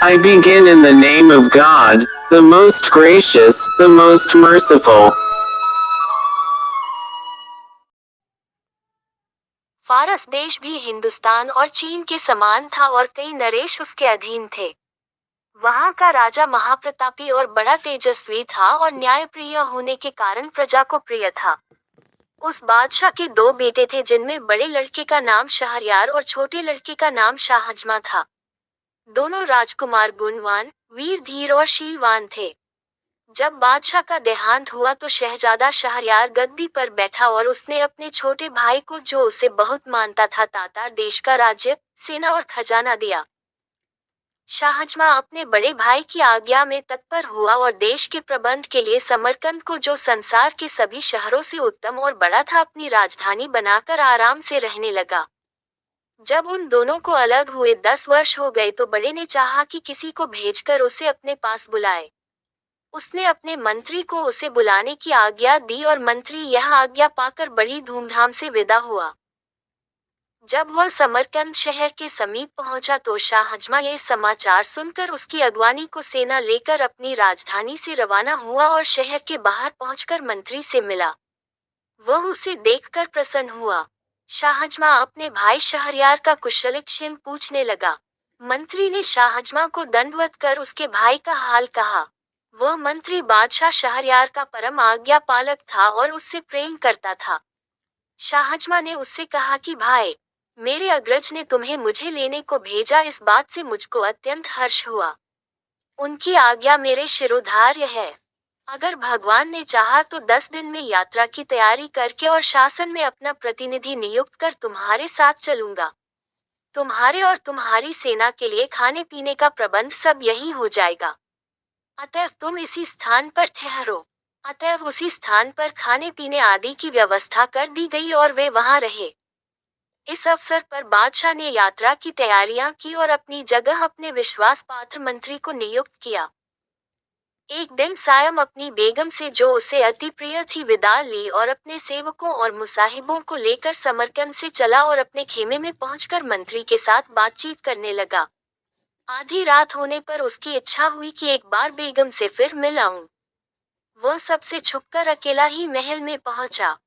I begin in the name of God, the most gracious, the most merciful. फारस देश भी हिंदुस्तान और चीन के समान था और कई नरेश उसके अधीन थे। वहां का राजा महाप्रतापी और बड़ा तेजस्वी था और न्यायप्रिय होने के कारण प्रजा को प्रिय था। उस बादशाह के दो बेटे थे जिनमें बड़े लड़के का नाम शहरयार और छोटे लड़के का नाम शाहजमा था। दोनों राजकुमार गुणवान, वीर धीर और शीलवान थे। जब बादशाह का देहांत हुआ तो शहजादा शहरयार गद्दी पर बैठा और उसने अपने छोटे भाई को, जो उसे बहुत मानता था, तातार देश का राज्य, सेना और खजाना दिया। शाहजमा अपने बड़े भाई की आज्ञा में तत्पर हुआ और देश के प्रबंध के लिए समरकंद को, जो संसार के सभी शहरों से उत्तम और बड़ा था, अपनी राजधानी बनाकर आराम से रहने लगा। जब उन दोनों को अलग हुए 10 वर्ष हो गए तो बड़े ने चाहा कि किसी को भेजकर उसे अपने पास बुलाए। उसने अपने मंत्री को उसे बुलाने की आज्ञा दी और मंत्री यह आज्ञा पाकर बड़ी धूमधाम से विदा हुआ। जब वह समरकंद शहर के समीप पहुंचा तो शाहजमा ये समाचार सुनकर उसकी अगवानी को सेना लेकर अपनी राजधानी से रवाना हुआ और शहर के बाहर पहुंचकर मंत्री से मिला। वह उसे देखकर प्रसन्न हुआ। शाहजमा अपने भाई शहरयार का कुशलक्षेम पूछने लगा। मंत्री ने शाहजमा को दंडवत कर उसके भाई का हाल कहा। वह मंत्री बादशाह शहरयार का परम आज्ञा पालक था और उससे प्रेम करता था। शाहजमा ने उससे कहा कि भाई, मेरे अग्रज ने तुम्हें मुझे लेने को भेजा, इस बात से मुझको अत्यंत हर्ष हुआ। उनकी आज्ञा मेरे शिरोधार्य है। अगर भगवान ने चाहा तो 10 दिन में यात्रा की तैयारी करके और शासन में अपना प्रतिनिधि नियुक्त कर तुम्हारे साथ चलूंगा। तुम्हारे और तुम्हारी सेना के लिए खाने पीने का प्रबंध सब यहीं हो जाएगा। अतएव तुम इसी स्थान पर ठहरो। अतएव उसी स्थान पर खाने पीने आदि की व्यवस्था कर दी गई और वे वहां रहे। इस अवसर पर बादशाह ने यात्रा की तैयारियां की और अपनी जगह अपने विश्वास पात्र मंत्री को नियुक्त किया। एक दिन सायं अपनी बेगम से, जो उसे अति प्रिय थी, विदा ली और अपने सेवकों और मुसाहिबों को लेकर समरकंद से चला और अपने खेमे में पहुंचकर मंत्री के साथ बातचीत करने लगा। आधी रात होने पर उसकी इच्छा हुई कि एक बार बेगम से फिर मिल आऊं। वह सबसे छुपकर अकेला ही महल में पहुंचा।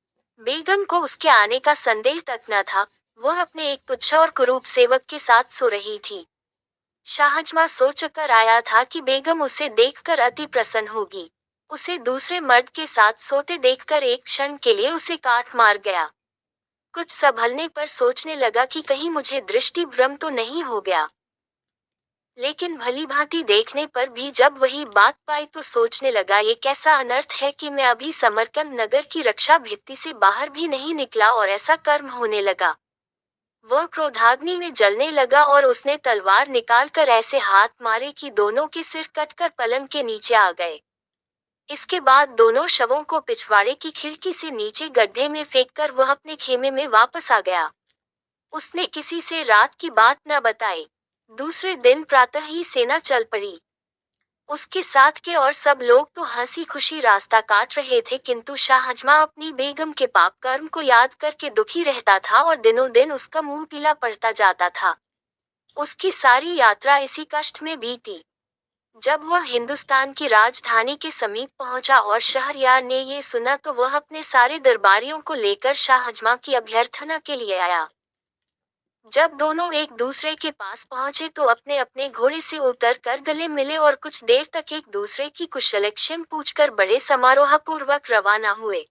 बेगम को उसके आने का संदेह तक न था। वह अपने एक तुच्छ और कुरूप सेवक के साथ सो रही थी। शाहजमा सोचकर आया था कि बेगम उसे देखकर अति प्रसन्न होगी। उसे दूसरे मर्द के साथ सोते देखकर एक क्षण के लिए उसे काट मार गया। कुछ संभलने पर सोचने लगा कि कहीं मुझे दृष्टि भ्रम तो नहीं हो गया। लेकिन भली भांति देखने पर भी जब वही बात पाई तो सोचने लगा, ये कैसा अनर्थ है कि मैं अभी समरकंद नगर की रक्षा भित्ति से बाहर भी नहीं निकला और ऐसा कर्म होने लगा। वह क्रोधाग्नि में जलने लगा और उसने तलवार निकालकर ऐसे हाथ मारे कि दोनों के सिर कटकर पलंग के नीचे आ गए। इसके बाद दोनों शवों को पिछवाड़े की खिड़की से नीचे गड्ढे में फेंककर वह अपने खेमे में वापस आ गया। उसने किसी से रात की बात न बताई। दूसरे दिन प्रातः ही सेना चल पड़ी। उसके साथ के और सब लोग तो हंसी खुशी रास्ता काट रहे थे, किंतु शाहजमा अपनी बेगम के पाप कर्म को याद करके दुखी रहता था और दिनों दिन उसका मुंह पीला पड़ता जाता था। उसकी सारी यात्रा इसी कष्ट में बीती। जब वह हिंदुस्तान की राजधानी के समीप पहुंचा और शहरयार ने ये सुना तो वह अपने सारे दरबारियों को लेकर शाहजमा की अभ्यर्थना के लिए आया। जब दोनों एक दूसरे के पास पहुंचे तो अपने अपने घोड़े से उतर कर गले मिले और कुछ देर तक एक दूसरे की कुशलक्षेम पूछकर बड़े समारोह पूर्वक रवाना हुए।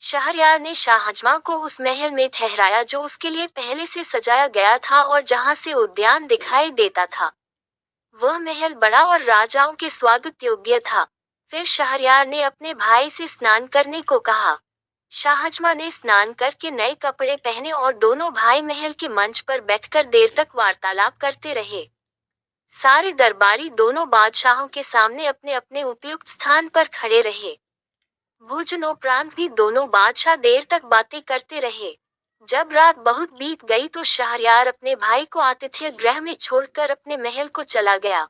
शहरयार ने शाहजमा को उस महल में ठहराया जो उसके लिए पहले से सजाया गया था और जहां से उद्यान दिखाई देता था। वह महल बड़ा और राजाओं के स्वागत योग्य था। फिर शहरयार ने अपने भाई से स्नान करने को कहा। शाहजमा ने स्नान करके नए कपड़े पहने और दोनों भाई महल के मंच पर बैठकर देर तक वार्तालाप करते रहे। सारे दरबारी दोनों बादशाहों के सामने अपने अपने उपयुक्त स्थान पर खड़े रहे। भोजनोपरांत भी दोनों बादशाह देर तक बातें करते रहे। जब रात बहुत बीत गई तो शहरयार अपने भाई को आतिथ्य गृह में छोड़कर अपने महल को चला गया।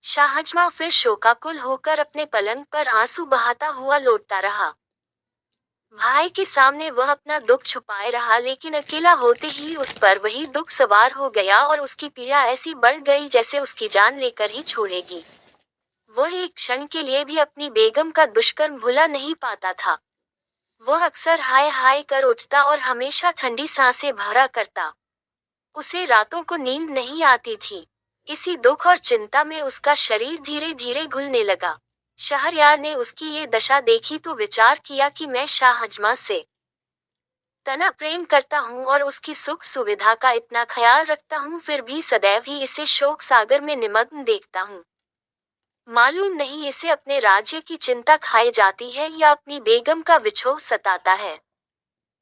शाहजमा फिर शोकाकुल होकर अपने पलंग पर आंसू बहाता हुआ लौटता रहा। भाई के सामने वह अपना दुख छुपाए रहा, लेकिन अकेला होते ही उस पर वही दुख सवार हो गया और उसकी पीड़ा ऐसी बढ़ गई जैसे उसकी जान लेकर ही छोड़ेगी। वह एक क्षण के लिए भी अपनी बेगम का दुष्कर्म भुला नहीं पाता था। वह अक्सर हाय हाय कर उठता और हमेशा ठंडी सांसें भरा करता। उसे रातों को नींद नहीं आती थी। इसी दुख और चिंता में उसका शरीर धीरे धीरे घुलने लगा। शहरयार ने उसकी ये दशा देखी तो विचार किया कि मैं शाहजमा से तना प्रेम करता हूँ और उसकी सुख सुविधा का इतना ख्याल रखता हूँ, फिर भी सदैव ही इसे शोक सागर में निमग्न देखता हूँ। मालूम नहीं इसे अपने राज्य की चिंता खाई जाती है या अपनी बेगम का विछोह सताता है।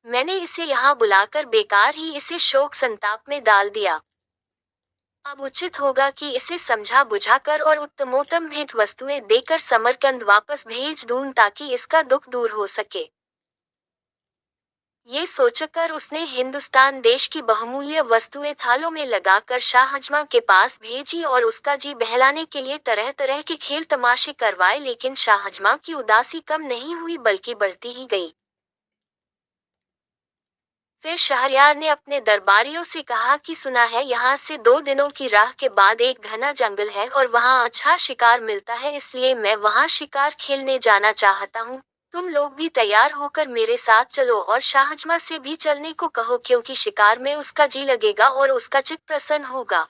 मैंने इसे यहाँ बुलाकर बेकार ही इसे शोक संताप में डाल दिया। अब उचित होगा कि इसे समझा बुझाकर और उत्तमोत्तम भेंट वस्तुएं देकर समरकंद वापस भेज दूं ताकि इसका दुख दूर हो सके। ये सोचकर उसने हिंदुस्तान देश की बहुमूल्य वस्तुएं थालों में लगाकर शाहजमा के पास भेजी और उसका जी बहलाने के लिए तरह तरह के खेल तमाशे करवाए, लेकिन शाहजमा की उदासी कम नहीं हुई बल्कि बढ़ती ही गई। फिर शहरयार ने अपने दरबारियों से कहा कि सुना है यहाँ से 2 दिनों की राह के बाद एक घना जंगल है और वहाँ अच्छा शिकार मिलता है, इसलिए मैं वहाँ शिकार खेलने जाना चाहता हूँ। तुम लोग भी तैयार होकर मेरे साथ चलो और शाहजमा से भी चलने को कहो, क्योंकि शिकार में उसका जी लगेगा और उसका चित्त प्रसन्न होगा।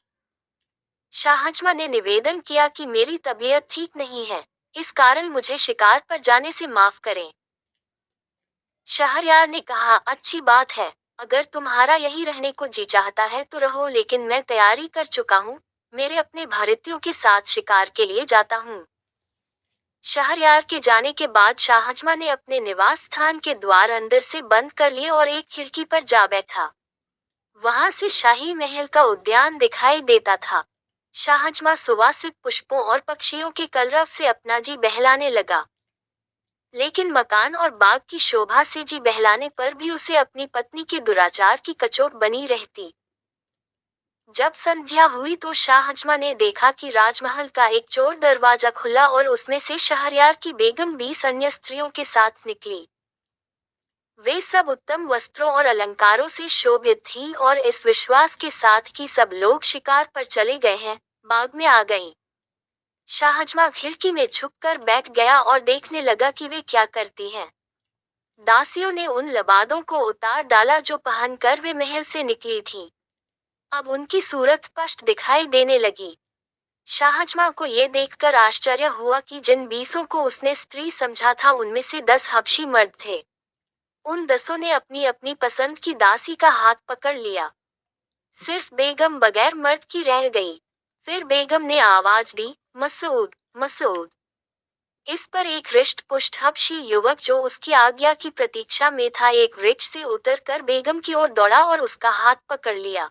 शाहजमा ने निवेदन किया कि मेरी तबीयत ठीक नहीं है, इस कारण मुझे शिकार पर जाने से माफ करें। शहरयार ने कहा, अच्छी बात है, अगर तुम्हारा यही रहने को जी चाहता है तो रहो, लेकिन मैं तैयारी कर चुका हूँ, मेरे अपने भृत्यों के साथ शिकार के लिए जाता हूँ। शहरयार के जाने के बाद शाहजमा ने अपने निवास स्थान के द्वार अंदर से बंद कर लिए और एक खिड़की पर जा बैठा। वहां से शाही महल का उद्यान दिखाई देता था। शाहजमा सुवासित पुष्पों और पक्षियों के कलरव से अपना जी बहलाने लगा, लेकिन मकान और बाग की शोभा से जी बहलाने पर भी उसे अपनी पत्नी के दुराचार की कचोट बनी रहती। जब संध्या हुई तो शाहजमा ने देखा कि राजमहल का एक चोर दरवाजा खुला और उसमें से शहरयार की बेगम 20 अन्य स्त्रियों के साथ निकली। वे सब उत्तम वस्त्रों और अलंकारों से शोभित थीं और इस विश्वास के साथ कि सब लोग शिकार पर चले गए हैं, बाग में आ गईं। शाहजमा खिड़की में छुपकर बैठ गया और देखने लगा कि वे क्या करती हैं। दासियों ने उन लबादों को उतार डाला जो पहनकर वे महल से निकली थीं। अब उनकी सूरत स्पष्ट दिखाई देने लगी। शाहजमा को ये देखकर आश्चर्य हुआ कि जिन 20 को उसने स्त्री समझा था उनमें से 10 हबशी मर्द थे। उन 10 ने अपनी अपनी पसंद की दासी का हाथ पकड़ लिया। सिर्फ बेगम बगैर मर्द की रह गई। फिर बेगम ने आवाज दी, मसूद, मसूद। इस पर एक हृष्ट पुष्ट हबशी युवक जो उसकी आज्ञा की प्रतीक्षा में था एक वृक्ष से उतरकर बेगम की ओर दौड़ा और उसका हाथ पकड़ लिया।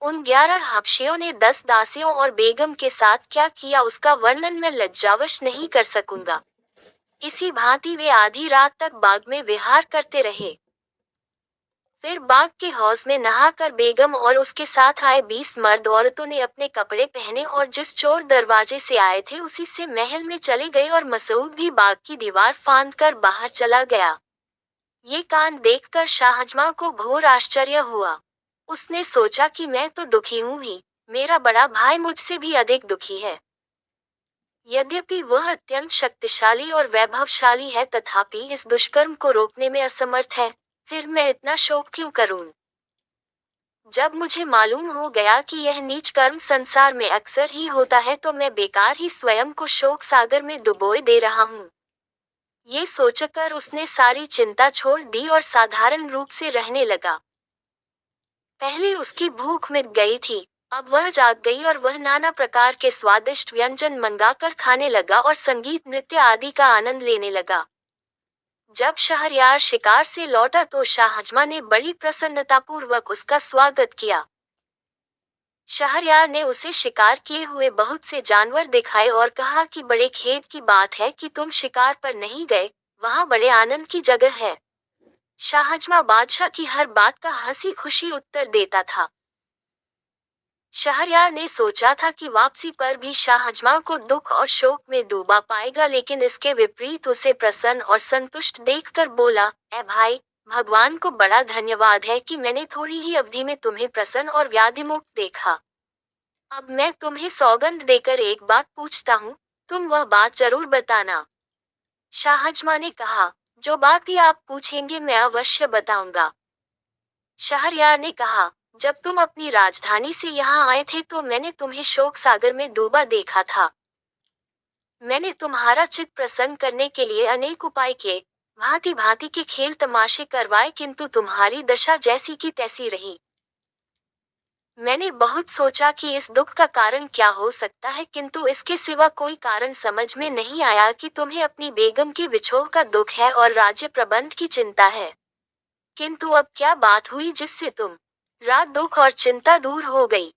उन 11 हबशियों ने 10 दासियों और बेगम के साथ क्या किया उसका वर्णन मैं लज्जावश नहीं कर सकूंगा। इसी भांति वे आधी रात तक बाग में विहार करते रहे। फिर बाग के हौज में नहाकर बेगम और उसके साथ आए 20 मर्द औरतों ने अपने कपड़े पहने और जिस चोर दरवाजे से आए थे उसी से महल में चले गए और मसूद भी बाग की दीवार फांदकर बाहर चला गया। ये कांड देखकर शाहजमा को घोर आश्चर्य हुआ। उसने सोचा कि मैं तो दुखी हूँ भी, मेरा बड़ा भाई मुझसे भी अधिक दुखी है। यद्यपि वह अत्यंत शक्तिशाली और वैभवशाली है, तथापि इस दुष्कर्म को रोकने में असमर्थ है। फिर मैं इतना शोक क्यों करूं? जब मुझे मालूम हो गया कि यह नीच कर्म संसार में अक्सर ही होता है तो मैं बेकार ही स्वयं को शोक सागर में डुबोए दे रहा हूँ। ये सोचकर उसने सारी चिंता छोड़ दी और साधारण रूप से रहने लगा। पहले उसकी भूख मिट गई थी, अब वह जाग गई और वह नाना प्रकार के स्वादिष्ट व्यंजन मंगाकर खाने लगा और संगीत नृत्य आदि का आनंद लेने लगा। जब शहरयार शिकार से लौटा तो शाहजमा ने बड़ी प्रसन्नतापूर्वक उसका स्वागत किया। शहरयार ने उसे शिकार किए हुए बहुत से जानवर दिखाए और कहा कि बड़े खेद की बात है कि तुम शिकार पर नहीं गए, वहां बड़े आनंद की जगह है। शाहजमा बादशाह की हर बात का हंसी खुशी उत्तर देता था। शहरयार ने सोचा था कि वापसी पर भी शाहजमा को दुख और शोक में डूबा पाएगा, लेकिन इसके विपरीत उसे प्रसन्न और संतुष्ट देखकर बोला, ए भाई, भगवान को बड़ा धन्यवाद है कि मैंने थोड़ी ही अवधि में तुम्हें प्रसन्न और व्याधिमुक्त देखा। अब मैं तुम्हें सौगंध देकर एक बात पूछता हूँ, तुम वह बात जरूर बताना। शाहजमा ने कहा, जो बात भी आप पूछेंगे मैं अवश्य बताऊंगा। शहरयार ने कहा, जब तुम अपनी राजधानी से यहाँ आए थे तो मैंने तुम्हें शोक सागर में डूबा देखा था। मैंने तुम्हारा चित्त प्रसन्न करने के लिए अनेक उपाय किए, भांति भांति के खेल तमाशे करवाए, किंतु तुम्हारी दशा जैसी की तैसी रही। मैंने बहुत सोचा कि इस दुख का कारण क्या हो सकता है, किंतु इसके सिवा कोई कारण समझ में नहीं आया कि तुम्हें अपनी बेगम के विछोह का दुख है और राज्य प्रबंध की चिंता है। किंतु अब क्या बात हुई जिससे तुम रात दुख और चिंता दूर हो गई?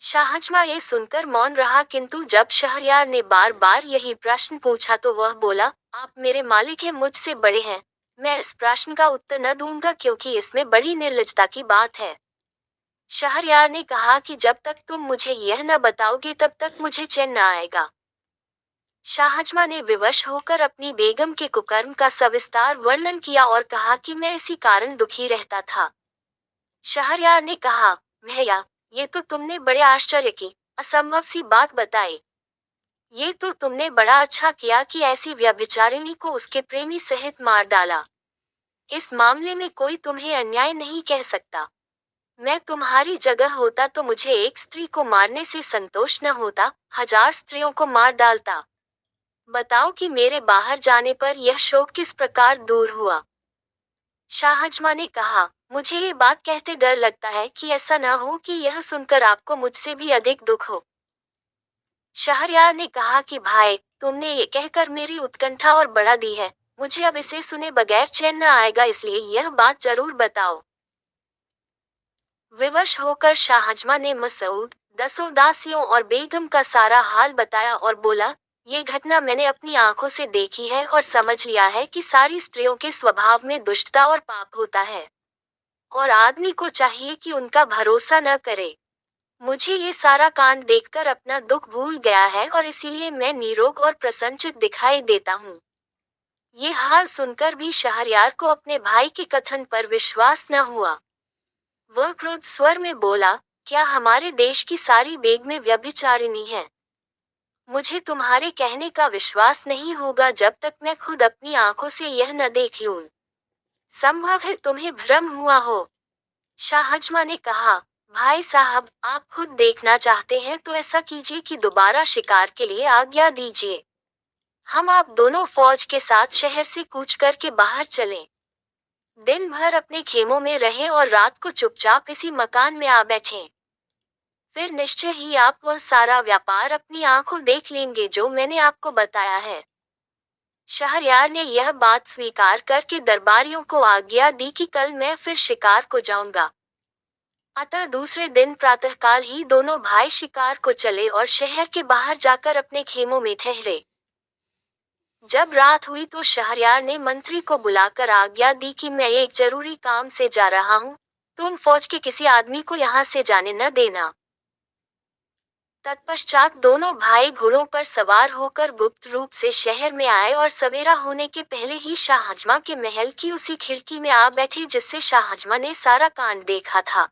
शाहजमा ये सुनकर मौन रहा, किंतु जब शहरयार ने बार बार यही प्रश्न पूछा तो वह बोला, आप मेरे मालिक हैं, मुझसे बड़े हैं, मैं इस प्रश्न का उत्तर न दूंगा क्योंकि इसमें बड़ी निर्लजता की बात है। शहरयार ने कहा कि जब तक तुम मुझे यह न बताओगे तब तक मुझे चैन न आएगा। शाहजमा ने विवश होकर अपनी बेगम के कुकर्म का सविस्तार वर्णन किया और कहा कि मैं इसी कारण दुखी रहता था। शहरयार ने कहा, भैया, ये तो तुमने बड़े आश्चर्य की असंभव सी बात बताई। ये तो तुमने बड़ा अच्छा किया कि ऐसी व्यभिचारिणी को उसके प्रेमी सहित मार डाला। इस मामले में कोई तुम्हें अन्याय नहीं कह सकता। मैं तुम्हारी जगह होता तो मुझे एक स्त्री को मारने से संतोष न होता, 1000 स्त्रियों को मार डालता। बताओ कि मेरे बाहर जाने पर यह शोक किस प्रकार दूर हुआ। शाहजमा ने कहा, मुझे ये बात कहते डर लगता है कि ऐसा न हो कि यह सुनकर आपको मुझसे भी अधिक दुख हो। शहरयार ने कहा कि भाई, तुमने ये कहकर मेरी उत्कंठा और बढ़ा दी है, मुझे अब इसे सुने बगैर चैन न आएगा, इसलिए यह बात जरूर बताओ। विवश होकर शाहजमा ने मसूद, 10 दासियों और बेगम का सारा हाल बताया और बोला, ये घटना मैंने अपनी आंखों से देखी है और समझ लिया है कि सारी स्त्रियों के स्वभाव में दुष्टता और पाप होता है और आदमी को चाहिए कि उनका भरोसा न करे। मुझे ये सारा कांड देखकर अपना दुख भूल गया है और इसीलिए मैं निरोग और प्रसन्नचित्त दिखाई देता हूँ। ये हाल सुनकर भी शहरयार को अपने भाई के कथन पर विश्वास न हुआ। वह क्रोध स्वर में बोला, क्या हमारे देश की सारी बेगमें व्यभिचारिणी हैं? मुझे तुम्हारे कहने का विश्वास नहीं होगा जब तक मैं खुद अपनी आंखों से यह न देख लूं। संभव है तुम्हें भ्रम हुआ हो। शाहजमा ने कहा, भाई साहब, आप खुद देखना चाहते हैं तो ऐसा कीजिए कि दोबारा शिकार के लिए आज्ञा दीजिए। हम आप दोनों फौज के साथ शहर से कूच करके बाहर चलें। दिन भर अपने खेमों में रहें और रात को चुपचाप इसी मकान में आ बैठें। फिर निश्चय ही आप वह सारा व्यापार अपनी आंखों देख लेंगे जो मैंने आपको बताया है। शहरयार ने यह बात स्वीकार करके दरबारियों को आज्ञा दी कि कल मैं फिर शिकार को जाऊंगा। अतः दूसरे दिन प्रातःकाल ही दोनों भाई शिकार को चले और शहर के बाहर जाकर अपने खेमों में ठहरे। जब रात हुई तो शहरयार ने मंत्री को बुलाकर आज्ञा दी कि मैं एक जरूरी काम से जा रहा हूँ, तुम फौज के किसी आदमी को यहाँ से जाने न देना। तत्पश्चात दोनों भाई घोड़ों पर सवार होकर गुप्त रूप से शहर में आए और सवेरा होने के पहले ही शाहजमा के महल की उसी खिड़की में आ बैठे जिससे शाहजमा ने सारा कांड देखा था।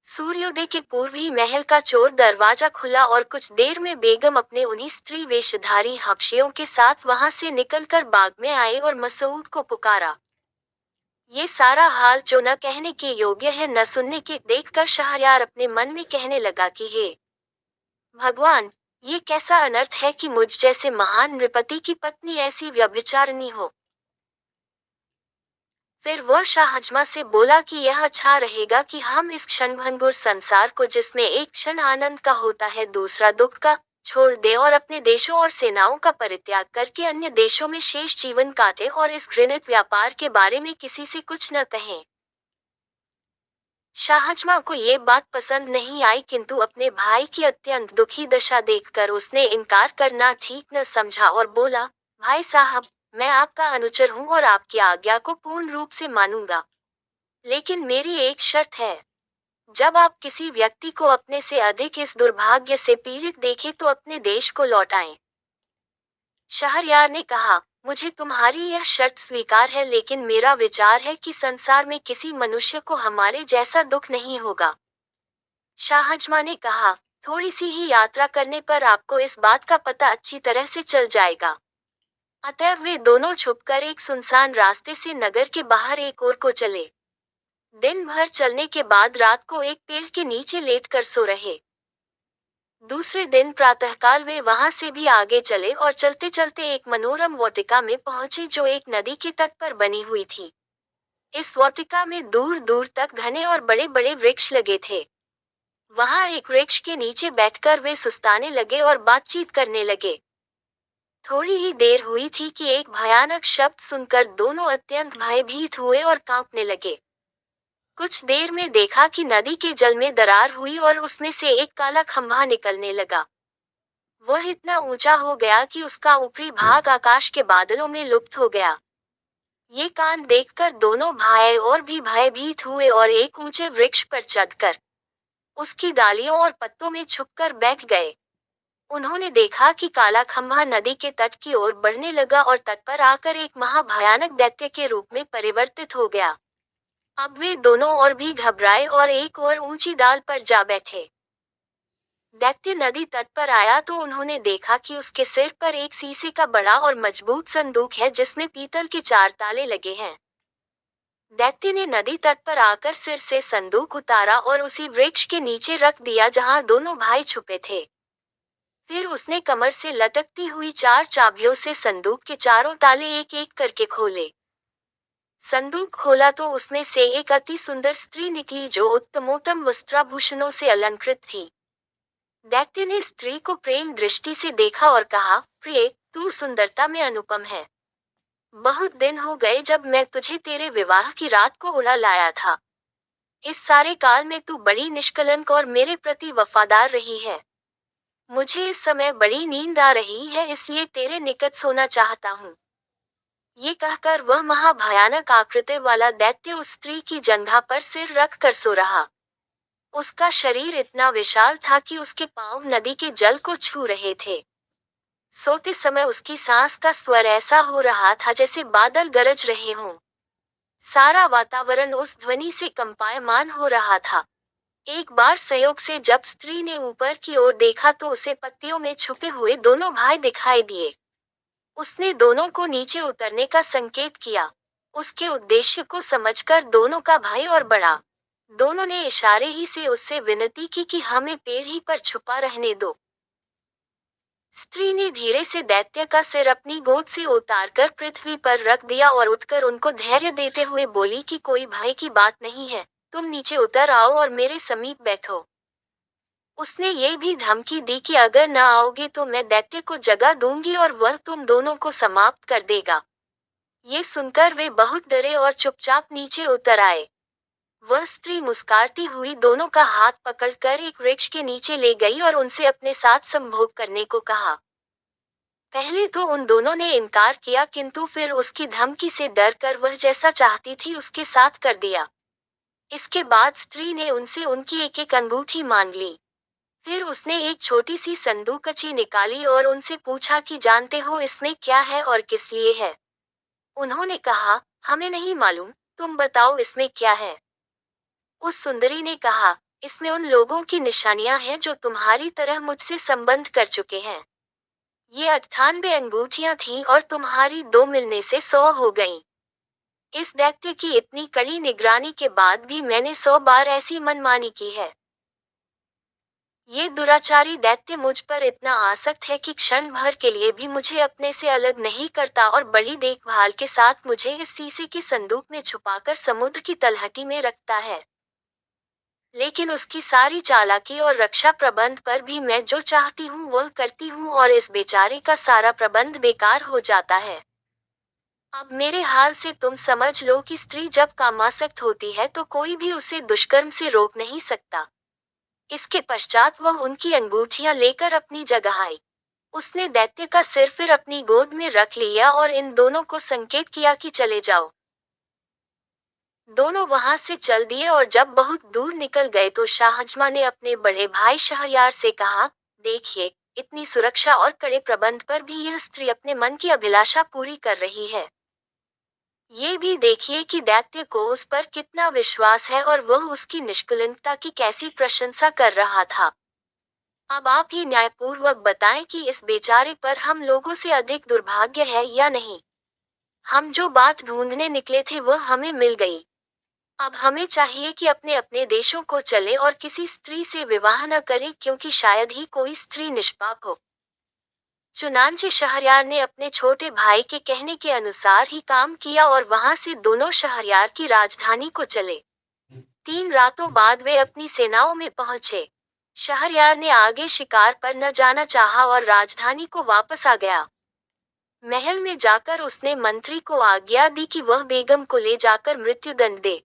सूर्योदय के पूर्व ही महल का चोर दरवाजा खुला और कुछ देर में बेगम अपने उन्हीं स्त्री वेशधारी हबशियों के साथ वहां से निकलकर बाग में आए और मसूद को पुकारा। ये सारा हाल जो न कहने के योग्य है न सुनने के देखकर शहरयार अपने मन में कहने लगा कि हे भगवान, ये कैसा अनर्थ है कि मुझ जैसे महान नृपति की पत्नी ऐसी व्यभिचारिणी हो। फिर वह शाहजमा से बोला कि यह अच्छा रहेगा कि हम इस क्षणभंगुर संसार को जिसमें एक क्षण आनंद का होता है दूसरा दुख का, छोड़ दे और अपने देशों और सेनाओं का परित्याग करके अन्य देशों में शेष जीवन काटे और इस घृणित व्यापार के बारे में किसी से कुछ न कहें। शाहजमा को ये बात पसंद नहीं आई, किंतु अपने भाई की अत्यंत दुखी दशा देखकर उसने इनकार करना ठीक न समझा और बोला, भाई साहब, मैं आपका अनुचर हूँ और आपकी आज्ञा को पूर्ण रूप से मानूंगा, लेकिन मेरी एक शर्त है। जब आप किसी व्यक्ति को अपने से अधिक इस दुर्भाग्य से पीड़ित देखें तो अपने देश को लौटाएं। शहरयार ने कहा, मुझे तुम्हारी यह शर्त स्वीकार है, लेकिन मेरा विचार है कि संसार में किसी मनुष्य को हमारे जैसा दुख नहीं होगा। शाहजमा ने कहा, थोड़ी सी ही यात्रा करने पर आपको इस बात का पता अच्छी तरह से चल जाएगा। अतएव वे दोनों छुपकर एक सुनसान रास्ते से नगर के बाहर एक ओर को चले। दिन भर चलने के बाद रात को एक पेड़ के नीचे लेटकर सो रहे। दूसरे दिन प्रातःकाल वे वहां से भी आगे चले और चलते चलते एक मनोरम वाटिका में पहुंचे जो एक नदी के तट पर बनी हुई थी। इस वाटिका में दूर दूर तक घने और बड़े बड़े वृक्ष लगे थे। वहां एक वृक्ष के नीचे बैठकर वे सुस्ताने लगे और बातचीत करने लगे। थोड़ी ही देर हुई थी कि एक भयानक शब्द सुनकर दोनों अत्यंत भयभीत हुए और कांपने लगे। कुछ देर में देखा कि नदी के जल में दरार हुई और उसमें से एक काला खंभा निकलने लगा। वह इतना ऊंचा हो गया कि उसका ऊपरी भाग आकाश के बादलों में लुप्त हो गया। ये कांड देखकर दोनों भाई और भी भयभीत हुए और एक ऊंचे वृक्ष पर चढ़कर उसकी डालियों और पत्तों में छुपकर बैठ गए। उन्होंने देखा कि काला खंभा नदी के तट की ओर बढ़ने लगा और तट पर आकर एक महाभयानक दैत्य के रूप में परिवर्तित हो गया। अब वे दोनों और भी घबराए और एक और ऊंची डाल पर जा बैठे। दैत्य नदी तट पर आया तो उन्होंने देखा कि उसके सिर पर एक शीशे का बड़ा और मजबूत संदूक है जिसमें पीतल के 4 ताले लगे हैं। दैत्य ने नदी तट पर आकर सिर से संदूक उतारा और उसी वृक्ष के नीचे रख दिया जहां दोनों भाई छुपे थे। फिर उसने कमर से लटकती हुई 4 चाबियों से संदूक के चारों ताले एक एक करके खोले। संदूक खोला तो उसमें से एक अति सुंदर स्त्री निकली जो उत्तमोत्तम वस्त्राभूषणों से अलंकृत थी। दैत्य ने स्त्री को प्रेम दृष्टि से देखा और कहा, प्रिय, तू सुंदरता में अनुपम है। बहुत दिन हो गए जब मैं तुझे तेरे विवाह की रात को उड़ा लाया था। इस सारे काल में तू बड़ी निष्कलंक और मेरे प्रति वफादार रही है। मुझे इस समय बड़ी नींद आ रही है, इसलिए तेरे निकट सोना चाहता हूँ। ये कहकर वह महाभयानक आकृति वाला दैत्य उस स्त्री की जंघा पर सिर रख कर सो रहा। उसका शरीर इतना विशाल था कि उसके पांव नदी के जल को छू रहे थे। सोते समय उसकी सांस का स्वर ऐसा हो रहा था जैसे बादल गरज रहे हों। सारा वातावरण उस ध्वनि से कंपायमान हो रहा था। एक बार संयोग से जब स्त्री ने ऊपर की ओर देखा तो उसे पत्तियों में छुपे हुए दोनों भाई दिखाई दिए। उसने दोनों को नीचे उतरने का संकेत किया। उसके उद्देश्य को समझकर दोनों का भाई और बड़ा दोनों ने इशारे ही से उससे विनती की कि हमें पेड़ ही पर छुपा रहने दो। स्त्री ने धीरे से दैत्य का सिर अपनी गोद से उतारकर पृथ्वी पर रख दिया और उठकर उनको धैर्य देते हुए बोली कि कोई भय की बात नहीं है, तुम नीचे उतर आओ और मेरे समीप बैठो। उसने ये भी धमकी दी कि अगर न आओगे तो मैं दैत्य को जगा दूंगी और वह तुम दोनों को समाप्त कर देगा। ये सुनकर वे बहुत डरे और चुपचाप नीचे उतर आए। वह स्त्री मुस्कुराती हुई दोनों का हाथ पकड़कर एक वृक्ष के नीचे ले गई और उनसे अपने साथ संभोग करने को कहा। पहले तो उन दोनों ने इनकार किया, किंतु फिर उसकी धमकी से डरकर वह जैसा चाहती थी उसके साथ कर दिया। इसके बाद स्त्री ने उनसे उनकी एक एक अंगूठी मांग ली। फिर उसने एक छोटी सी संदूकची निकाली और उनसे पूछा कि जानते हो इसमें क्या है और किस लिए है? उन्होंने कहा, हमें नहीं मालूम, तुम बताओ इसमें क्या है? उस सुंदरी ने कहा, इसमें उन लोगों की निशानियां हैं जो तुम्हारी तरह मुझसे संबंध कर चुके हैं। ये 98 अंगूठियां थीं और तुम्हारी 2 मिलने से 100 हो गईं। इस दैत्य की इतनी कड़ी निगरानी के बाद भी मैंने 100 बार ऐसी मनमानी की है। ये दुराचारी दैत्य मुझ पर इतना आसक्त है कि क्षण भर के लिए भी मुझे अपने से अलग नहीं करता और बड़ी देखभाल के साथ मुझे इस शीशे के संदूक में छुपाकर समुद्र की तलहटी में रखता है। लेकिन उसकी सारी चालाकी और रक्षा प्रबंध पर भी मैं जो चाहती हूँ वह करती हूँ और इस बेचारे का सारा प्रबंध बेकार हो जाता है। अब मेरे हाल से तुम समझ लो कि स्त्री जब कामासक्त होती है तो कोई भी उसे दुष्कर्म से रोक नहीं सकता। इसके पश्चात वह उनकी अंगूठियां लेकर अपनी जगह आई। उसने दैत्य का सिर फिर अपनी गोद में रख लिया और इन दोनों को संकेत किया कि चले जाओ। दोनों वहां से चल दिए और जब बहुत दूर निकल गए तो शाहजमा ने अपने बड़े भाई शहरयार से कहा, देखिए, इतनी सुरक्षा और कड़े प्रबंध पर भी यह स्त्री अपने मन की अभिलाषा पूरी कर रही है। ये भी देखिए कि दैत्य को उस पर कितना विश्वास है और वह उसकी निष्कलंकता की कैसी प्रशंसा कर रहा था। अब आप ही न्यायपूर्वक बताएं कि इस बेचारे पर हम लोगों से अधिक दुर्भाग्य है या नहीं। हम जो बात ढूंढने निकले थे वह हमें मिल गई। अब हमें चाहिए कि अपने अपने देशों को चले और किसी स्त्री से विवाह न करें क्योंकि शायद ही कोई स्त्री निष्पाप हो। चुनांचे शहरयार ने अपने छोटे भाई के कहने के अनुसार ही काम किया और वहां से दोनों शहरयार की राजधानी को चले। 3 रातों बाद वे अपनी सेनाओं में पहुंचे। शहरयार ने आगे शिकार पर न जाना चाहा और राजधानी को वापस आ गया। महल में जाकर उसने मंत्री को आज्ञा दी कि वह बेगम को ले जाकर मृत्युदंड दे।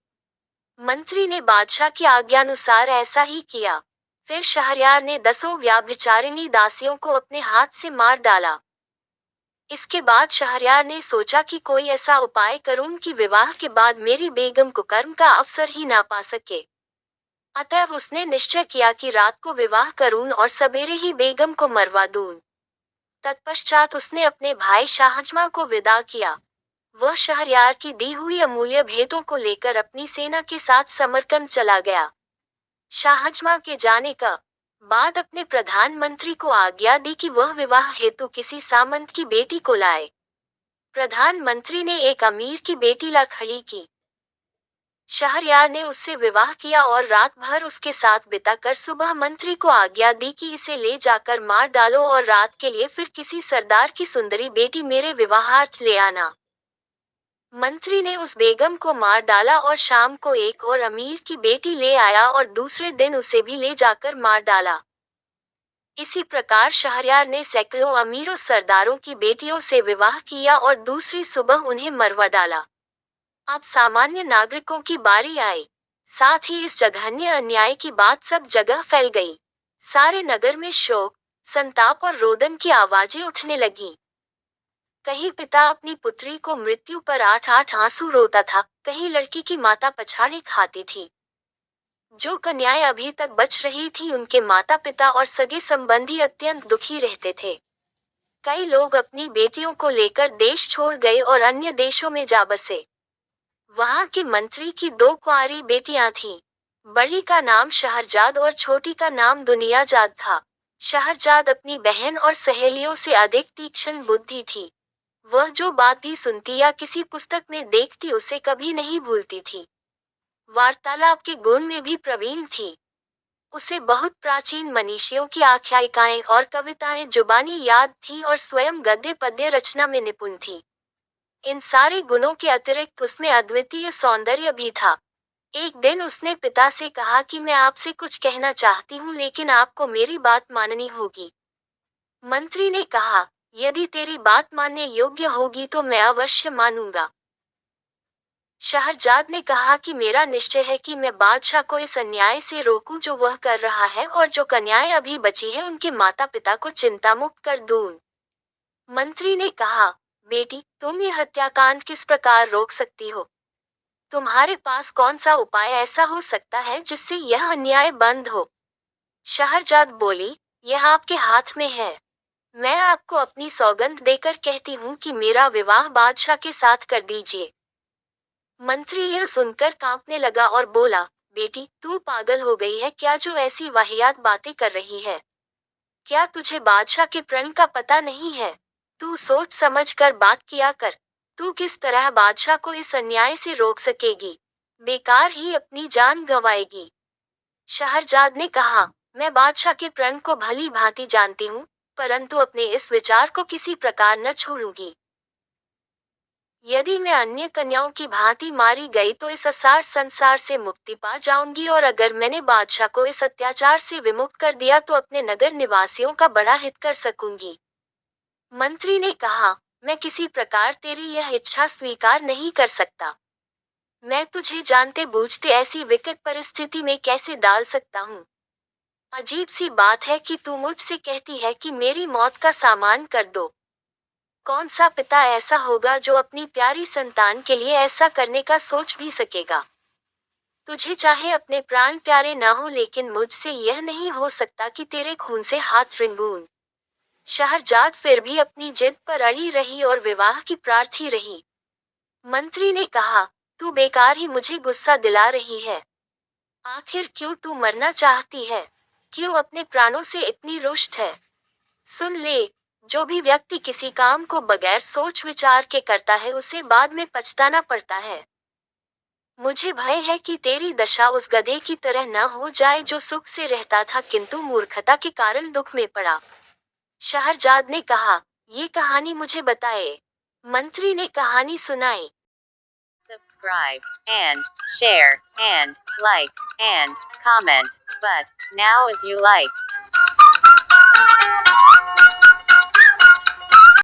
मंत्री ने बादशाह की आज्ञानुसार ऐसा ही किया। फिर शहरयार ने 10 व्याभिचारिणी दासियों को अपने हाथ से मार डाला। इसके बाद शहरयार ने सोचा कि कोई ऐसा उपाय करूं कि विवाह के बाद मेरी बेगम को कर्म का अवसर ही ना पा सके। अतः उसने निश्चय किया कि रात को विवाह करूं और सवेरे ही बेगम को मरवा दूं। तत्पश्चात उसने अपने भाई शाहजमा को विदा किया। वह शहरयार की दी हुई अमूल्य भेंटों को लेकर अपनी सेना के साथ समरकंद चला गया। शाहजमा के जाने का बाद अपने प्रधानमंत्री को आज्ञा दी कि वह विवाह हेतु किसी सामंत की बेटी को लाए। प्रधानमंत्री ने एक अमीर की बेटी ला खड़ी की। शहरयार ने उससे विवाह किया और रात भर उसके साथ बिताकर सुबह मंत्री को आज्ञा दी कि इसे ले जाकर मार डालो और रात के लिए फिर किसी सरदार की सुंदरी बेटी मेरे विवाहार्थ ले आना। मंत्री ने उस बेगम को मार डाला और शाम को एक और अमीर की बेटी ले आया और दूसरे दिन उसे भी ले जाकर मार डाला। इसी प्रकार शहरयार ने सैकड़ों अमीरों सरदारों की बेटियों से विवाह किया और दूसरी सुबह उन्हें मरवा डाला। अब सामान्य नागरिकों की बारी आई। साथ ही इस जघन्य अन्याय की बात सब जगह फैल गई। सारे नगर में शोक, संताप और रोदन की आवाजें उठने लगीं। कहीं पिता अपनी पुत्री को मृत्यु पर 8-8 आंसू रोता था, कहीं लड़की की माता पछाड़े खाती थी। जो कन्याएं अभी तक बच रही थी उनके माता पिता और सगे संबंधी अत्यंत दुखी रहते थे। कई लोग अपनी बेटियों को लेकर देश छोड़ गए और अन्य देशों में जा बसे। वहां के मंत्री की 2 कुंवारी बेटियां थीं। बड़ी का नाम शहरजाद और छोटी का नाम दुनियाजाद था। शहरजाद अपनी बहन और सहेलियों से अधिक तीक्ष्ण बुद्धि थी। वह जो बात भी सुनती या किसी पुस्तक में देखती उसे कभी नहीं भूलती थी। वार्तालाप के गुण में भी प्रवीण थी। उसे बहुत प्राचीन मनीषियों की आख्यायिकाएं और कविताएं जुबानी याद थी और स्वयं गद्य पद्य रचना में निपुण थी। इन सारे गुणों के अतिरिक्त उसमें अद्वितीय सौंदर्य भी था। एक दिन उसने पिता से कहा कि मैं आपसे कुछ कहना चाहती हूँ लेकिन आपको मेरी बात माननी होगी। मंत्री ने कहा, यदि तेरी बात मानने योग्य होगी तो मैं अवश्य मानूंगा। शहरजाद ने कहा कि मेरा निश्चय है कि मैं बादशाह को इस अन्याय से रोकूं जो वह कर रहा है और जो कन्याएं अभी बची है उनके माता पिता को चिंतामुक्त कर दूं। मंत्री ने कहा, बेटी, तुम ये हत्याकांड किस प्रकार रोक सकती हो? तुम्हारे पास कौन सा उपाय ऐसा हो सकता है जिससे यह अन्याय बंद हो? शहरजाद बोली, यह आपके हाथ में है। मैं आपको अपनी सौगंध देकर कहती हूँ कि मेरा विवाह बादशाह के साथ कर दीजिए। मंत्री यह सुनकर कांपने लगा और बोला, बेटी, तू पागल हो गई है क्या जो ऐसी वाहियात बातें कर रही है? क्या तुझे बादशाह के प्रण का पता नहीं है? तू सोच समझ कर बात किया कर। तू किस तरह बादशाह को इस अन्याय से रोक सकेगी? बेकार ही अपनी जान गंवाएगी। शहरजाद ने कहा, मैं बादशाह के प्रण को भली भांति जानती हूँ, परंतु अपने इस विचार को किसी प्रकार न छोड़ूंगी। यदि मैं अन्य कन्याओं की भांति मारी गई तो इस असार संसार से मुक्ति पा जाऊंगी और अगर मैंने बादशाह को इस अत्याचार से विमुक्त कर दिया तो अपने नगर निवासियों का बड़ा हित कर सकूंगी। मंत्री ने कहा, मैं किसी प्रकार तेरी यह इच्छा स्वीकार नहीं कर सकता। मैं तुझे जानते बूझते ऐसी विकट परिस्थिति में कैसे डाल सकता हूँ? अजीब सी बात है कि तू मुझसे कहती है कि मेरी मौत का सामान कर दो। कौन सा पिता ऐसा होगा जो अपनी प्यारी संतान के लिए ऐसा करने का सोच भी सकेगा? तुझे चाहे अपने प्राण प्यारे ना हो, लेकिन मुझसे यह नहीं हो सकता कि तेरे खून से हाथ रिंगूं। शहरजाद फिर भी अपनी जिद पर अड़ी रही और विवाह की प्रार्थी रही। मंत्री ने कहा, तू बेकार ही मुझे गुस्सा दिला रही है। आखिर क्यों तू मरना चाहती है? क्यों अपने प्राणों से इतनी रुष्ट है? सुन ले, जो भी व्यक्ति किसी काम को बगैर सोच विचार के करता है उसे बाद में पछताना पड़ता है। मुझे भय है कि तेरी दशा उस गधे की तरह न हो जाए जो सुख से रहता था किंतु मूर्खता के कारण दुख में पड़ा। शहरजाद ने कहा, ये कहानी मुझे बताए। मंत्री ने कहानी सुनाई। Subscribe and share and like and comment. But now as you like.